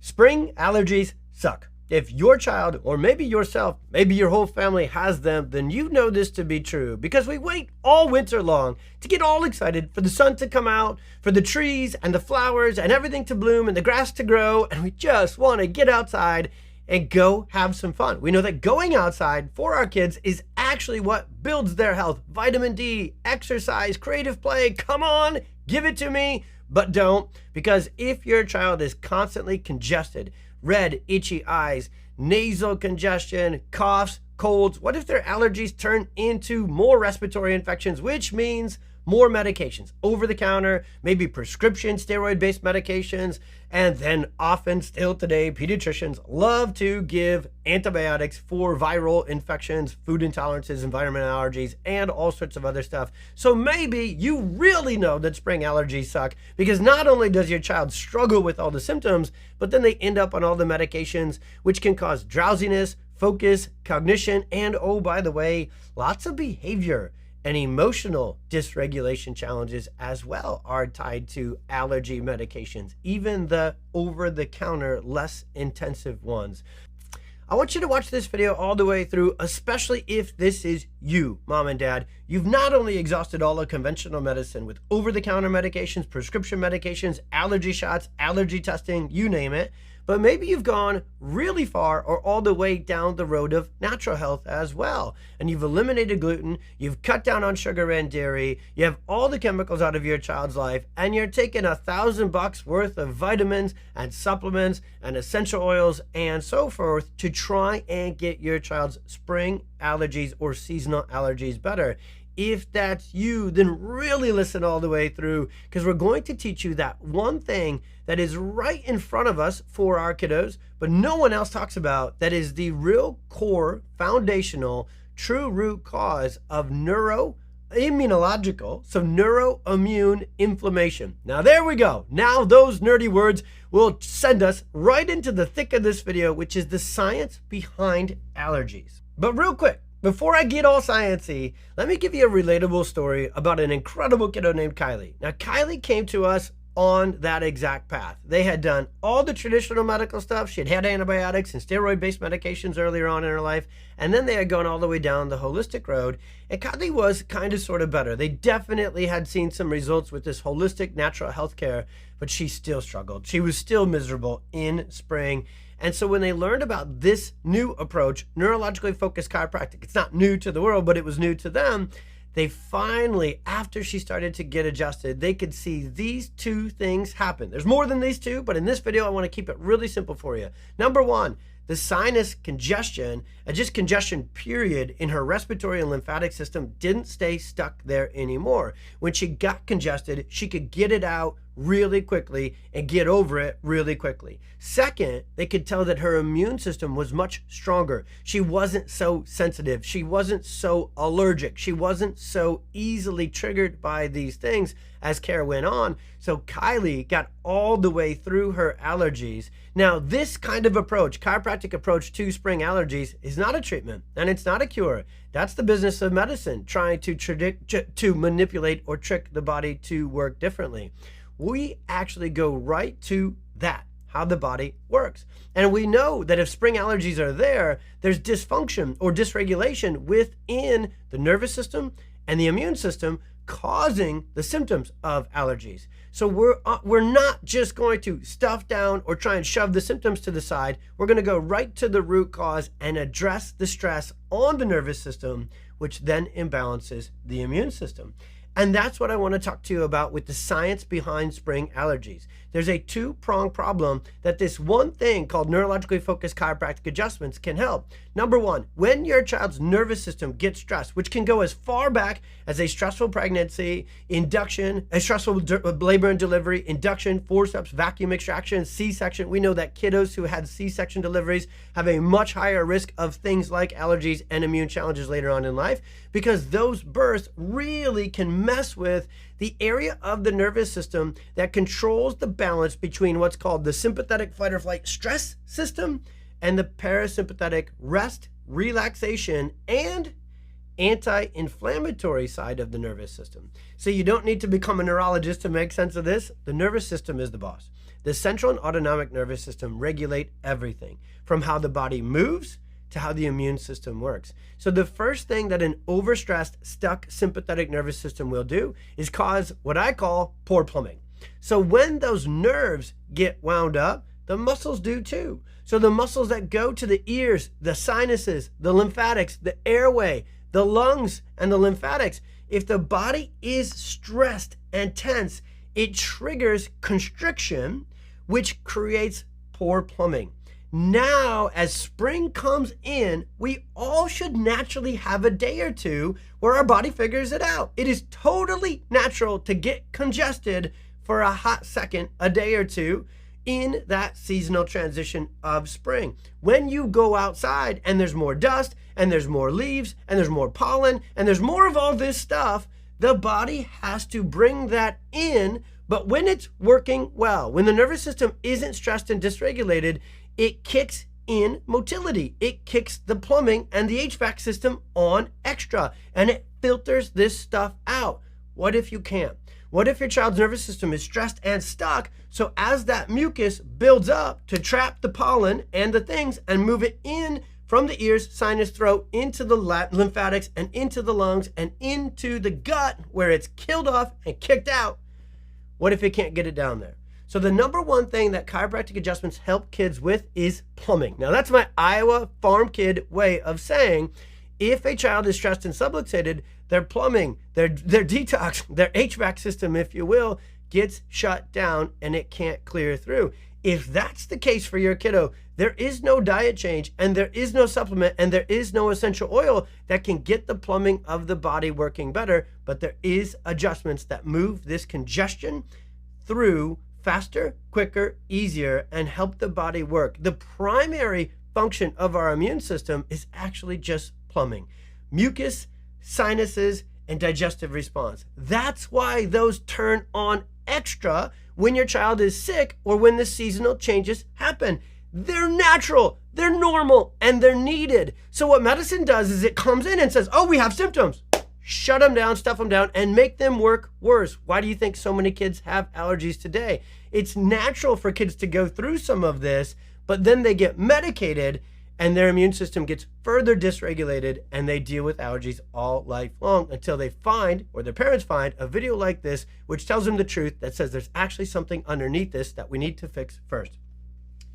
Spring allergies suck. If your child, or maybe yourself, maybe your whole family has them, then you know this to be true because we wait all winter long to get all excited for the sun to come out, for the trees and the flowers and everything to bloom and the grass to grow, and we just want to get outside and go have some fun. We know that going outside for our kids is actually what builds their health. Vitamin D, exercise, creative play, come on, give it to me, but don't, because if your child is constantly congested, red, itchy eyes, nasal congestion, coughs, colds, what if their allergies turn into more respiratory infections, which means more medications, over the counter, maybe prescription steroid-based medications, and then often still today, pediatricians love to give antibiotics for viral infections, food intolerances, environmental allergies, and all sorts of other stuff. So maybe you really know that spring allergies suck because not only does your child struggle with all the symptoms, but then they end up on all the medications, which can cause drowsiness, focus, cognition, and oh, by the way, lots of behavior and emotional dysregulation challenges as well are tied to allergy medications, even the over-the-counter, less intensive ones. I want you to watch this video all the way through, especially if this is you, mom and dad. You've not only exhausted all of conventional medicine with over-the-counter medications, prescription medications, allergy shots, allergy testing, you name it, but maybe you've gone really far or all the way down the road of natural health as well. And you've eliminated gluten, you've cut down on sugar and dairy, you have all the chemicals out of your child's life, and you're taking $1,000 worth of vitamins and supplements and essential oils and so forth to try and get your child's spring allergies or seasonal allergies better. If that's you, then really listen all the way through, because we're going to teach you that one thing that is right in front of us for our kiddos, but no one else talks about, that is the real core, foundational, true root cause of neuroimmunological, so neuroimmune inflammation. Now there we go. Now those nerdy words will send us right into the thick of this video, which is the science behind allergies. But real quick, before I get all sciencey, let me give you a relatable story about an incredible kiddo named Kylie. Now, Kylie came to us on that exact path. They had done all the traditional medical stuff. She had had antibiotics and steroid-based medications earlier on in her life, and then they had gone all the way down the holistic road, and Kylie was kind of sort of better. They definitely had seen some results with this holistic natural health care, but she still struggled. She was still miserable in spring. And so when they learned about this new approach, neurologically focused chiropractic, it's not new to the world, but it was new to them. They finally, after she started to get adjusted, they could see these two things happen. There's more than these two, but in this video, I want to keep it really simple for you. Number one, the sinus congestion, just congestion period in her respiratory and lymphatic system didn't stay stuck there anymore. When she got congested, she could get it out really quickly and get over it really quickly. Second, they could tell that her immune system was much stronger. She wasn't so sensitive. She wasn't so allergic. She wasn't so easily triggered by these things as care went on. So Kylie got all the way through her allergies. Now, this kind of approach, chiropractic approach to spring allergies, is not a treatment and it's not a cure. That's the business of medicine, trying to manipulate or trick the body to work differently. We actually go right to that, how the body works. And we know that if spring allergies are there, there's dysfunction or dysregulation within the nervous system and the immune system, causing the symptoms of allergies. So we're not just going to stuff down or try and shove the symptoms to the side. We're going to go right to the root cause and address the stress on the nervous system, which then imbalances the immune system. And that's what I want to talk to you about with the science behind spring allergies. There's a two-pronged problem that this one thing called neurologically focused chiropractic adjustments can help. Number one, when your child's nervous system gets stressed, which can go as far back as a stressful pregnancy, induction, a stressful labor and delivery, induction, forceps, vacuum extraction, C-section. We know that kiddos who had C-section deliveries have a much higher risk of things like allergies and immune challenges later on in life, because those births really can mess with the area of the nervous system that controls the balance between what's called the sympathetic fight or flight stress system and the parasympathetic rest, relaxation, and anti-inflammatory side of the nervous system. So you don't need to become a neurologist to make sense of this. The nervous system is the boss. The central and autonomic nervous system regulate everything from how the body moves to how the immune system works. So the first thing that an overstressed, stuck sympathetic nervous system will do is cause what I call poor plumbing. So when those nerves get wound up, the muscles do too. So the muscles that go to the ears, the sinuses, the lymphatics, the airway, the lungs, and the lymphatics, if the body is stressed and tense, it triggers constriction, which creates poor plumbing. Now, as spring comes in, we all should naturally have a day or two where our body figures it out. It is totally natural to get congested for a hot second, a day or two, in that seasonal transition of spring. When you go outside and there's more dust and there's more leaves and there's more pollen and there's more of all this stuff, the body has to bring that in. But when it's working well, when the nervous system isn't stressed and dysregulated, it kicks in motility. It kicks the plumbing and the HVAC system on extra, and it filters this stuff out. What if you can't? What if your child's nervous system is stressed and stuck? So as that mucus builds up to trap the pollen and the things and move it in from the ears, sinus, throat, into the lymphatics and into the lungs and into the gut where it's killed off and kicked out, what if it can't get it down there? So the number one thing that chiropractic adjustments help kids with is plumbing. Now that's my Iowa farm kid way of saying if a child is stressed and subluxated, their plumbing, their detox, their HVAC system, if you will, gets shut down and it can't clear through. If that's the case for your kiddo, there is no diet change and there is no supplement and there is no essential oil that can get the plumbing of the body working better, but there is adjustments that move this congestion through faster, quicker, easier, and help the body work. The primary function of our immune system is actually just plumbing. Mucus, sinuses, and digestive response. That's why those turn on extra when your child is sick or when the seasonal changes happen. They're natural, they're normal, and they're needed. So what medicine does is it comes in and says, oh, we have symptoms. Shut them down, stuff them down, and make them work worse. Why do you think so many kids have allergies today? It's natural for kids to go through some of this, but then they get medicated and their immune system gets further dysregulated and they deal with allergies all life long until they find, or their parents find, a video like this which tells them the truth that says there's actually something underneath this that we need to fix first.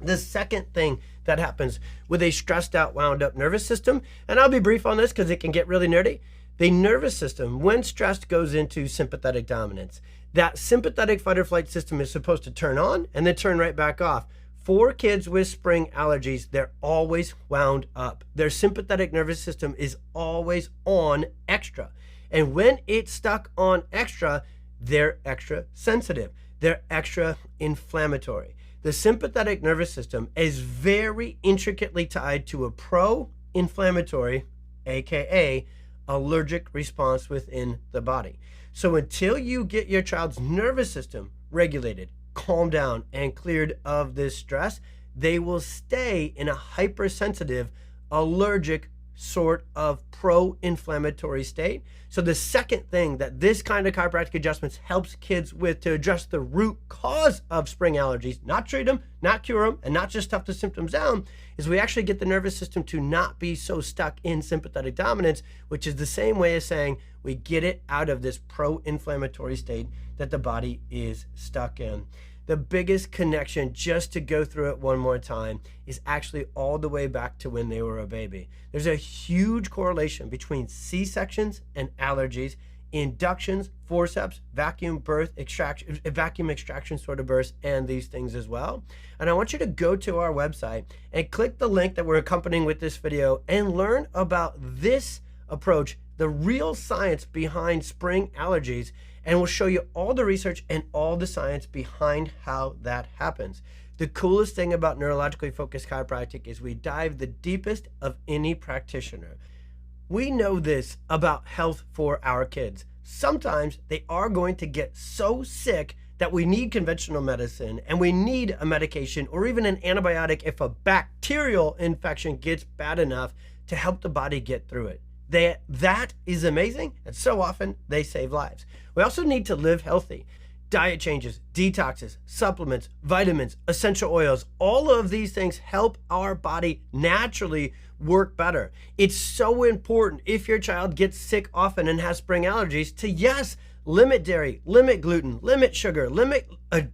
The second thing that happens with a stressed out, wound up nervous system, and I'll be brief on this because it can get really nerdy, the nervous system, when stressed, goes into sympathetic dominance. That sympathetic fight or flight system is supposed to turn on and then turn right back off. For kids with spring allergies, they're always wound up. Their sympathetic nervous system is always on extra. And when it's stuck on extra, they're extra sensitive. They're extra inflammatory. The sympathetic nervous system is very intricately tied to a pro-inflammatory, aka allergic response within the body. So until you get your child's nervous system regulated, calmed down, and cleared of this stress, they will stay in a hypersensitive, allergic sort of pro-inflammatory state. So the second thing that this kind of chiropractic adjustments helps kids with to address the root cause of spring allergies, not treat them, not cure them, and not just stuff the symptoms down, is we actually get the nervous system to not be so stuck in sympathetic dominance, which is the same way as saying we get it out of this pro-inflammatory state that the body is stuck in. The biggest connection, just to go through it one more time, is actually all the way back to when they were a baby. There's a huge correlation between C-sections and allergies, inductions, forceps, vacuum extraction sort of births, and these things as well. And I want you to go to our website and click the link that we're accompanying with this video and learn about this approach, the real science behind spring allergies, and we'll show you all the research and all the science behind how that happens. The coolest thing about neurologically focused chiropractic is we dive the deepest of any practitioner. We know this about health for our kids. Sometimes they are going to get so sick that we need conventional medicine and we need a medication or even an antibiotic if a bacterial infection gets bad enough to help the body get through it. That is amazing, and so often they save lives. We also need to live healthy. diet changes, detoxes, supplements, vitamins, essential oils, all of these things help our body naturally work better. It's so important if your child gets sick often and has spring allergies to, yes, limit dairy, limit gluten, limit sugar,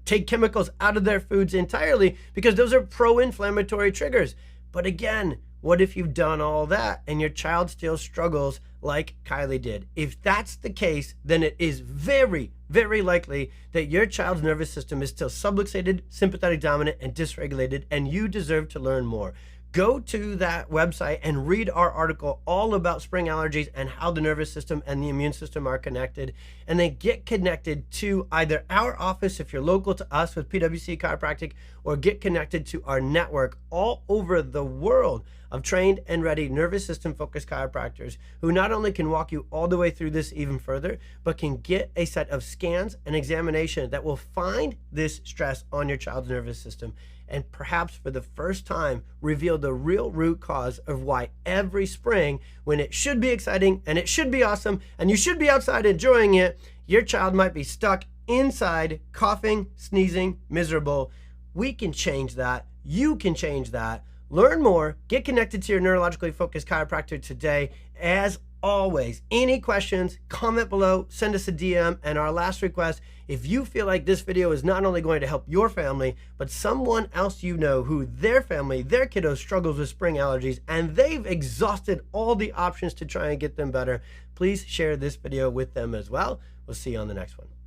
take chemicals out of their foods entirely, because those are pro-inflammatory triggers. But again, what if you've done all that and your child still struggles like Kylie did? If that's the case, then it is very, very likely that your child's nervous system is still subluxated, sympathetic dominant, and dysregulated, and you deserve to learn more. Go to that website and read our article all about spring allergies and how the nervous system and the immune system are connected. And then get connected to either our office if you're local to us with PwC Chiropractic, or get connected to our network all over the world of trained and ready nervous system focused chiropractors who not only can walk you all the way through this even further, but can get a set of scans and examination that will find this stress on your child's nervous system, and perhaps for the first time reveal the real root cause of why every spring, when it should be exciting and it should be awesome and you should be outside enjoying it, your child might be stuck inside, coughing, sneezing, miserable. We can change that. You can change that. Learn more. Get connected to your neurologically focused chiropractor today. As always, any questions, comment below, send us a DM. And our last request, if you feel like this video is not only going to help your family, but someone else you know who their family, their kiddo struggles with spring allergies and they've exhausted all the options to try and get them better, please share this video with them as well. We'll see you on the next one.